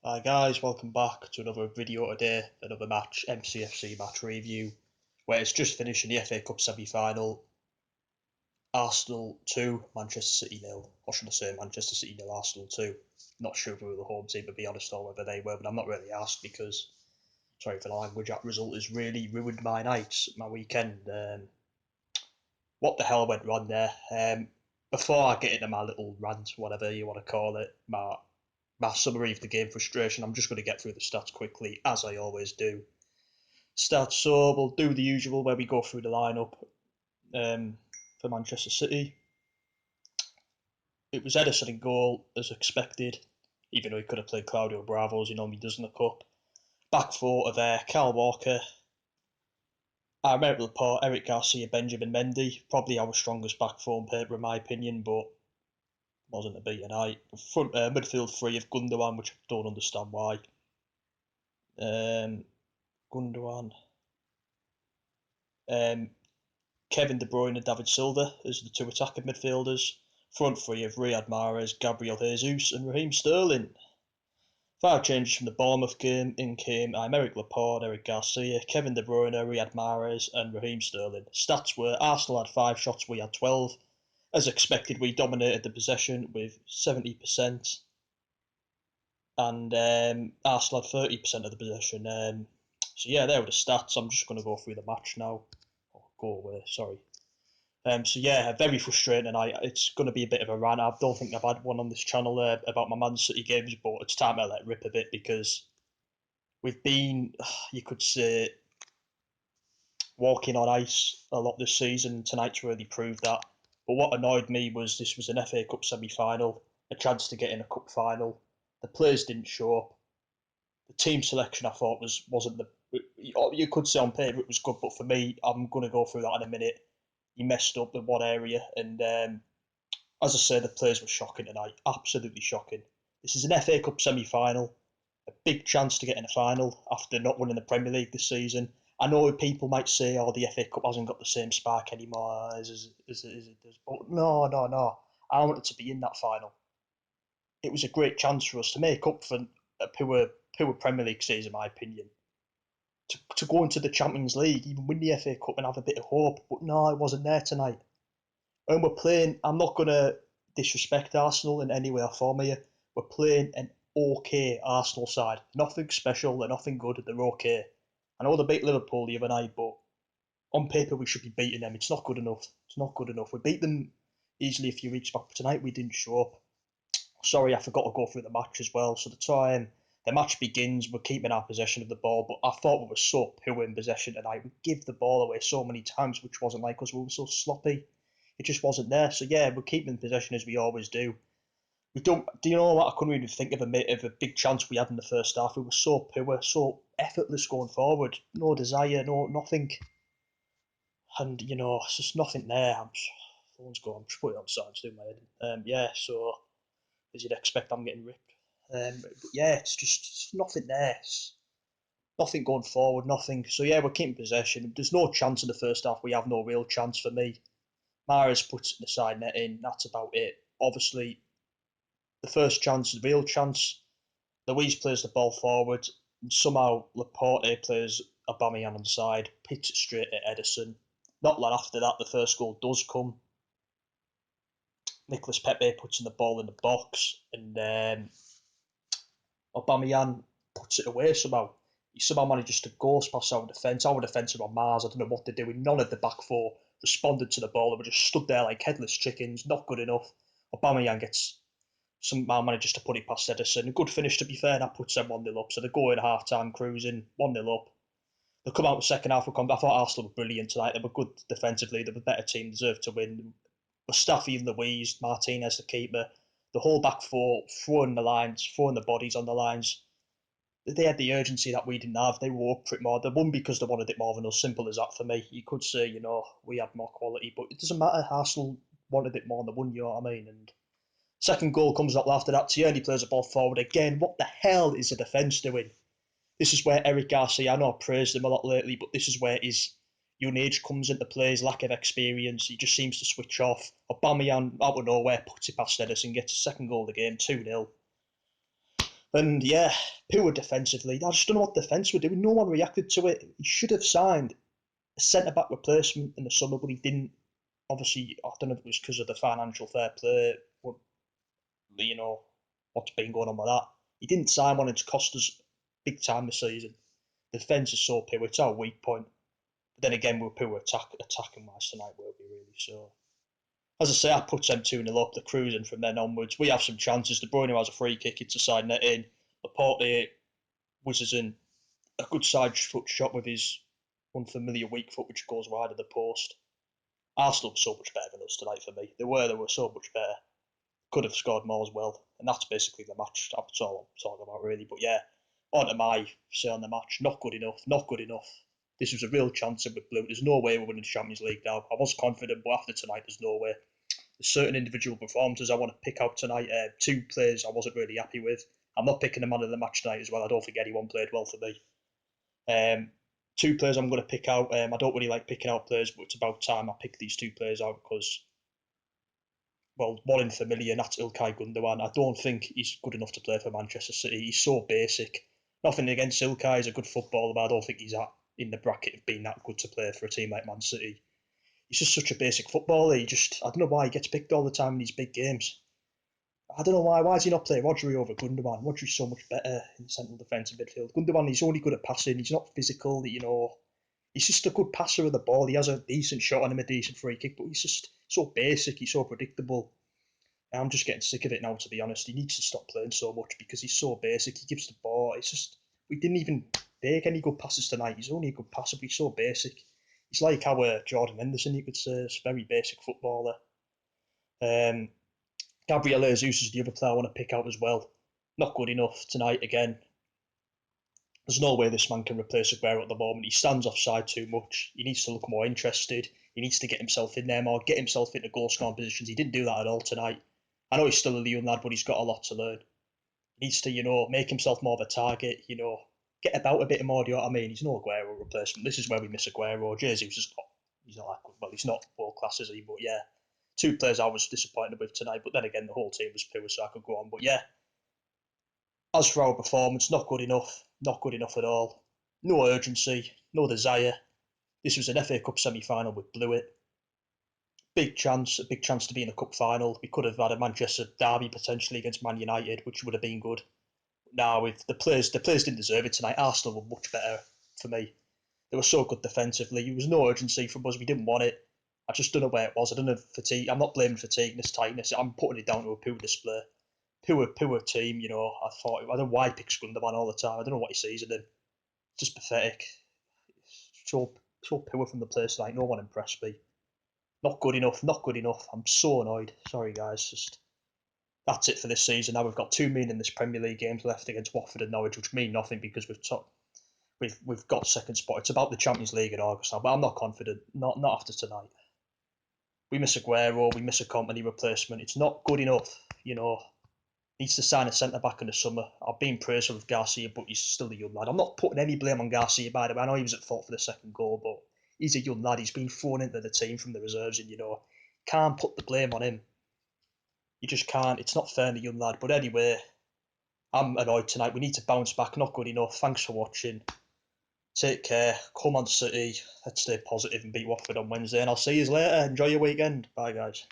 Hi guys, welcome back to another video today, another match, MCFC match review, where it's just finished in the FA Cup semi-final. Arsenal 2, Manchester City 0. Or should I say Manchester City 0, Arsenal 2. Not sure if we were the home team, to be honest, or whether they were, but I'm not really asked because, sorry for the language, that result has really ruined my night, my weekend. What the hell went wrong there? Before I get into my little rant, whatever you want to call it, my summary of the game frustration, I'm just going to get through the stats quickly, as I always do. Stats, so we'll do the usual where we go through the lineup for Manchester City. It was Ederson in goal, as expected, even though he could have played Claudio Bravo, as he normally does in the Cup. Back four of Kyle Walker, Aymeric Laporte, Eric Garcia, Benjamin Mendy. Probably our strongest back four on paper, in my opinion, but wasn't a beat tonight. Front midfield three of Gundogan, which I don't understand why. Gundogan, Kevin De Bruyne and David Silva as the two attacking midfielders. Front three of Riyad Mahrez, Gabriel Jesus and Raheem Sterling. 5 changes from the Bournemouth game. In came Aymeric Laporte, Eric Garcia, Kevin De Bruyne, Riyad Mahrez and Raheem Sterling. Stats were Arsenal had 5 shots, we had 12. As expected, we dominated the possession with 70%. And Arsenal had 30% of the possession. So yeah, there were the stats. I'm just going to go through the match now. Oh, go away, sorry. So yeah, very frustrating, and it's going to be a bit of a rant. I don't think I've had one on this channel about my Man City games, but it's time I let rip a bit because we've been, you could say, walking on ice a lot this season. Tonight's really proved that. But what annoyed me was this was an FA Cup semi-final, a chance to get in a cup final. The players didn't show up. The team selection I thought wasn't the. You could say on paper it was good, but for me, I'm going to go through that in a minute. He messed up in one area, and as I say, the players were shocking tonight. Absolutely shocking. This is an FA Cup semi-final, a big chance to get in a final after not winning the Premier League this season. I know people might say, "Oh, the FA Cup hasn't got the same spark anymore as it does," but no. I wanted to be in that final. It was a great chance for us to make up for a poor Premier League season, in my opinion. To go into the Champions League, even win the FA Cup and have a bit of hope. But no, it wasn't there tonight. And we're playing, I'm not going to disrespect Arsenal in any way or form here. We're playing an okay Arsenal side. Nothing special, they're nothing good, they're okay. I know they beat Liverpool the other night, but on paper we should be beating them. It's not good enough. It's not good enough. We beat them easily a few weeks back, but tonight we didn't show up. Sorry, I forgot to go through the match as well. So the time the match begins, we're keeping our possession of the ball, but I thought we were so poor in possession tonight. We give the ball away so many times, which wasn't like us. We were so sloppy. It just wasn't there. So yeah, we're keeping possession as we always do. We don't. Do you know what? I couldn't even think of a big chance we had in the first half. We were so poor, so effortless going forward. No desire, no nothing. And it's just nothing there. Phone's going. I'm just putting it on silent to do my head. Yeah. So as you'd expect, I'm getting ripped. But yeah, it's just nothing there. It's nothing going forward, nothing. So yeah, we're keeping possession. There's no chance in the first half. We have no real chance for me. Mahrez puts it in the side net in. That's about it. Obviously, the first chance, the real chance, Luiz plays the ball forward, and somehow Laporte plays Aubameyang on the side, hits it straight at Ederson. Not long after that, the first goal does come. Nicolas Pepe puts in the ball in the box, and Aubameyang puts it away somehow. He somehow manages to ghost past our defence. Our defence are on Mars. I don't know what they're doing. None of the back four responded to the ball. They were just stood there like headless chickens. Not good enough. Aubameyang somehow manages to put it past Ederson. A good finish, to be fair. That puts them 1-0 up. So they go in half-time cruising, 1-0 up. They come out the second half. I thought Arsenal were brilliant tonight. They were good defensively. They were a better team, deserved to win. Mustafi and Luiz, Martinez the keeper, the whole back four throwing the lines, throwing the bodies on the lines. They had the urgency that we didn't have. They were up for it more. They won because they wanted it more than us. Simple as that for me. You could say, we had more quality, but it doesn't matter. Arsenal wanted it more than they won, you know what I mean? And second goal comes up after that. Tierney plays the ball forward again. What the hell is the defence doing? This is where Eric Garcia, I know I've praised him a lot lately, but this is where his young age comes into play, his lack of experience. He just seems to switch off. Aubameyang, out of nowhere, puts it past Ederson, gets a second goal of the game, 2-0. And yeah, poor defensively. I just don't know what defence we're doing. No one reacted to it. He should have signed a centre back replacement in the summer, but he didn't. Obviously, I don't know if it was because of the financial fair play, you know, what's been going on with that. He didn't sign one, it's cost us big time this season. The defence is so poor, it's our weak point. But then again, we're poor attacking wise tonight, won't we, really? So, as I say, I put them 2-0 up, the cruising from then onwards. We have some chances. De Bruyne has a free kick, it's a side net in. Laporte whizzes in a good side foot shot with his unfamiliar weak foot, which goes wide of the post. Arsenal were so much better than us tonight for me. They were so much better. Could have scored more as well. And that's basically the match. That's all I'm talking about, really. But yeah, on to my say on the match. Not good enough. Not good enough. This was a real chance with Blue. There's no way we're winning the Champions League now. I was confident, but after tonight, there's no way. There's certain individual performances I want to pick out tonight. Two players I wasn't really happy with. I'm not picking the man of the match tonight as well. I don't think anyone played well for me. Two players I'm going to pick out. I don't really like picking out players, but it's about time I pick these two players out because, well, one in familiar, and that's Ilkay Gundogan. I don't think he's good enough to play for Manchester City. He's so basic. Nothing against Ilkay, he's a good footballer, but I don't think he's in the bracket of being that good to play for a team like Man City. He's just such a basic footballer. I don't know why he gets picked all the time in these big games. I don't know why. Why does he not play Rodri over Gundogan? Rodri's so much better in central defensive midfield. Gundogan, he's only good at passing. He's not physical. He's just a good passer of the ball. He has a decent shot on him, a decent free kick, but he's just so basic. He's so predictable. I'm just getting sick of it now, to be honest. He needs to stop playing so much because he's so basic. He gives the ball. It's just we didn't even make any good passes tonight. He's only a good passer, but he's so basic. He's like our Jordan Henderson, you could say. He's a very basic footballer. Um, Gabriel Jesus is the other player I want to pick out as well. Not good enough tonight again. There's no way this man can replace Aguero at the moment. He stands offside too much. He needs to look more interested. He needs to get himself in there more, get himself into goal scoring positions. He didn't do that at all tonight. I know he's still a young lad, but he's got a lot to learn. He needs to, make himself more of a target, get about a bit more, do you know what I mean? He's no Aguero replacement. This is where we miss Aguero. Jesus is not, he's not that good. Well, he's not world class, is he? But yeah, two players I was disappointed with tonight, but then again, the whole team was poor, so I could go on. But yeah, as for our performance, not good enough. Not good enough at all. No urgency, no desire. This was an FA Cup semi-final. We blew it. A big chance to be in the cup final. We could have had a Manchester derby potentially against Man United, which would have been good. Now with the players didn't deserve it tonight. Arsenal were much better for me. They were so good defensively. There was no urgency from us. We didn't want it. I just don't know where it was. I don't know fatigue. I'm not blaming fatigue and this tightness. I'm putting it down to a poor display. Poor team, I don't know why he picks Gundogan all the time. I don't know what he sees in him. It's just pathetic. So poor from the place tonight. No one impressed me. Not good enough. Not good enough. I'm so annoyed. Sorry, guys. Just that's it for this season. Now we've got 2 in this Premier League games left against Watford and Norwich, which mean nothing because we've got second spot. It's about the Champions League in August now, but I'm not confident. Not after tonight. We miss Aguero. We miss a company replacement. It's not good enough. Needs to sign a centre back in the summer. I've been praised with Garcia, but he's still a young lad. I'm not putting any blame on Garcia, by the way. I know he was at fault for the second goal, but he's a young lad. He's been thrown into the team from the reserves, and can't put the blame on him. You just can't. It's not fair to the young lad. But anyway, I'm annoyed tonight. We need to bounce back. Not good enough. Thanks for watching. Take care. Come on, City. Let's stay positive and beat Watford on Wednesday. And I'll see you later. Enjoy your weekend. Bye, guys.